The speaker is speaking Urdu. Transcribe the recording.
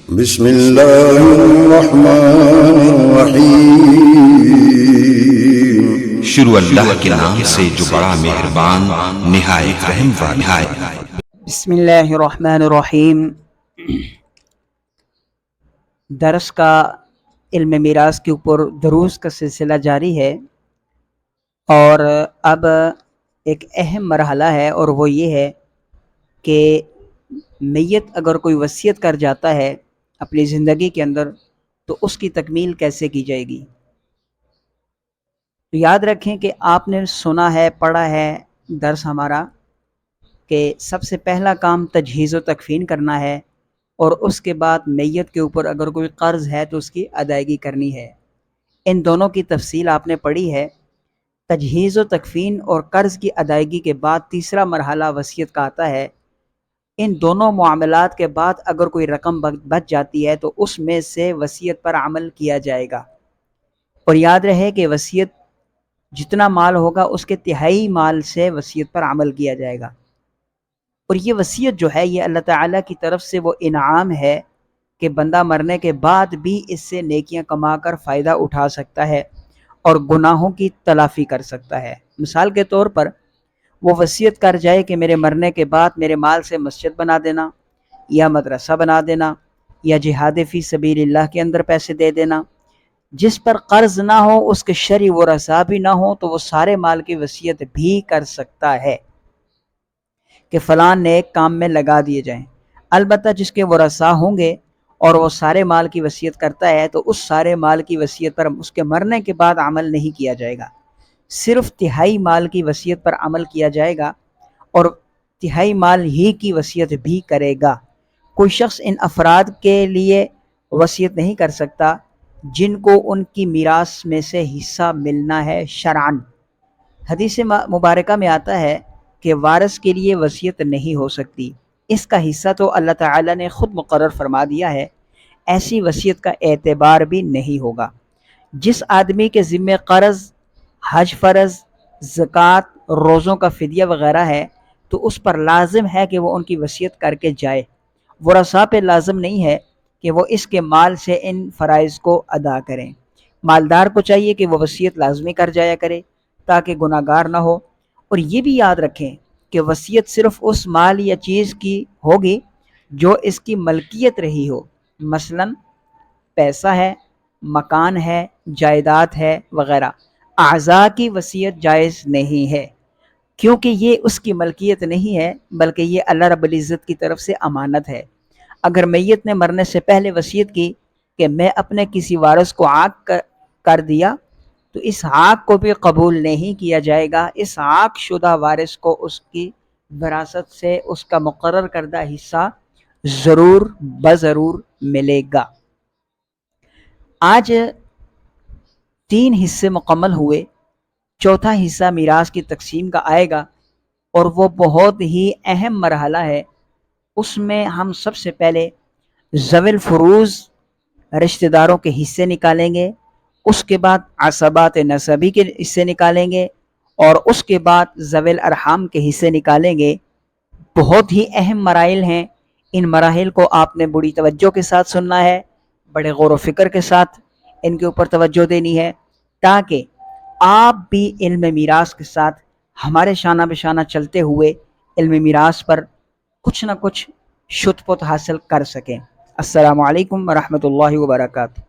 بسم اللہ الرحمن الرحیم۔ شروع اللہ کے نام سے جو بڑا مہربان نہایت رحم والا ہے۔ بسم اللہ الرحمن الرحیم۔ درس کا علم میراث کے اوپر دروس کا سلسلہ جاری ہے، اور اب ایک اہم مرحلہ ہے، اور وہ یہ ہے کہ میت اگر کوئی وصیت کر جاتا ہے اپنی زندگی کے اندر تو اس کی تکمیل کیسے کی جائے گی۔ تو یاد رکھیں کہ آپ نے سنا ہے، پڑھا ہے درس ہمارا، کہ سب سے پہلا کام تجہیز و تکفین کرنا ہے، اور اس کے بعد میت کے اوپر اگر کوئی قرض ہے تو اس کی ادائیگی کرنی ہے۔ ان دونوں کی تفصیل آپ نے پڑھی ہے۔ تجہیز و تکفین اور قرض کی ادائیگی کے بعد تیسرا مرحلہ وصیت کا آتا ہے۔ ان دونوں معاملات کے بعد اگر کوئی رقم بچ جاتی ہے تو اس میں سے وصیت پر عمل کیا جائے گا، اور یاد رہے کہ وصیت جتنا مال ہوگا اس کے تہائی مال سے وصیت پر عمل کیا جائے گا۔ اور یہ وصیت جو ہے یہ اللہ تعالیٰ کی طرف سے وہ انعام ہے کہ بندہ مرنے کے بعد بھی اس سے نیکیاں کما کر فائدہ اٹھا سکتا ہے اور گناہوں کی تلافی کر سکتا ہے۔ مثال کے طور پر وہ وصیت کر جائے کہ میرے مرنے کے بعد میرے مال سے مسجد بنا دینا، یا مدرسہ بنا دینا، یا جہاد فی سبیل اللہ کے اندر پیسے دے دینا۔ جس پر قرض نہ ہو، اس کے شرعی ورثاء بھی نہ ہو، تو وہ سارے مال کی وصیت بھی کر سکتا ہے کہ فلاں نیک کام میں لگا دیے جائیں۔ البتہ جس کے ورثاء ہوں گے اور وہ سارے مال کی وصیت کرتا ہے تو اس سارے مال کی وصیت پر اس کے مرنے کے بعد عمل نہیں کیا جائے گا، صرف تہائی مال کی وصیت پر عمل کیا جائے گا، اور تہائی مال ہی کی وصیت بھی کرے گا۔ کوئی شخص ان افراد کے لیے وصیت نہیں کر سکتا جن کو ان کی میراث میں سے حصہ ملنا ہے شرعاً۔ حدیث مبارکہ میں آتا ہے کہ وارث کے لیے وصیت نہیں ہو سکتی، اس کا حصہ تو اللہ تعالیٰ نے خود مقرر فرما دیا ہے، ایسی وصیت کا اعتبار بھی نہیں ہوگا۔ جس آدمی کے ذمہ قرض، حج فرض، زکوٰۃ، روزوں کا فدیہ وغیرہ ہے تو اس پر لازم ہے کہ وہ ان کی وصیت کر کے جائے۔ ورثاء پہ لازم نہیں ہے کہ وہ اس کے مال سے ان فرائض کو ادا کریں۔ مالدار کو چاہیے کہ وہ وصیت لازمی کر جایا کرے تاکہ گناہ گار نہ ہو۔ اور یہ بھی یاد رکھیں کہ وصیت صرف اس مال یا چیز کی ہوگی جو اس کی ملکیت رہی ہو، مثلا پیسہ ہے، مکان ہے، جائیداد ہے وغیرہ۔ اعضاء کی وصیت جائز نہیں ہے، کیونکہ یہ اس کی ملکیت نہیں ہے بلکہ یہ اللہ رب العزت کی طرف سے امانت ہے۔ اگر میت نے مرنے سے پہلے وصیت کی کہ میں اپنے کسی وارث کو عاق کر دیا تو اس عاق کو بھی قبول نہیں کیا جائے گا۔ اس عاق شدہ وارث کو اس کی وراثت سے اس کا مقرر کردہ حصہ ضرور بضرور ملے گا۔ آج 3 حصے مکمل ہوئے، چوتھا حصہ میراث کی تقسیم کا آئے گا، اور وہ بہت ہی اہم مرحلہ ہے۔ اس میں ہم سب سے پہلے ذوی الفروض رشتہ داروں کے حصے نکالیں گے، اس کے بعد عصبات نسبی کے حصے نکالیں گے، اور اس کے بعد ذوی الارحام کے حصے نکالیں گے۔ بہت ہی اہم مراحل ہیں، ان مراحل کو آپ نے بڑی توجہ کے ساتھ سننا ہے، بڑے غور و فکر کے ساتھ ان کے اوپر توجہ دینی ہے، تاکہ آپ بھی علم میراث کے ساتھ ہمارے شانہ بشانہ چلتے ہوئے علم میراث پر کچھ نہ کچھ شت پت حاصل کر سکیں۔ السلام علیکم ورحمۃ اللہ وبرکاتہ۔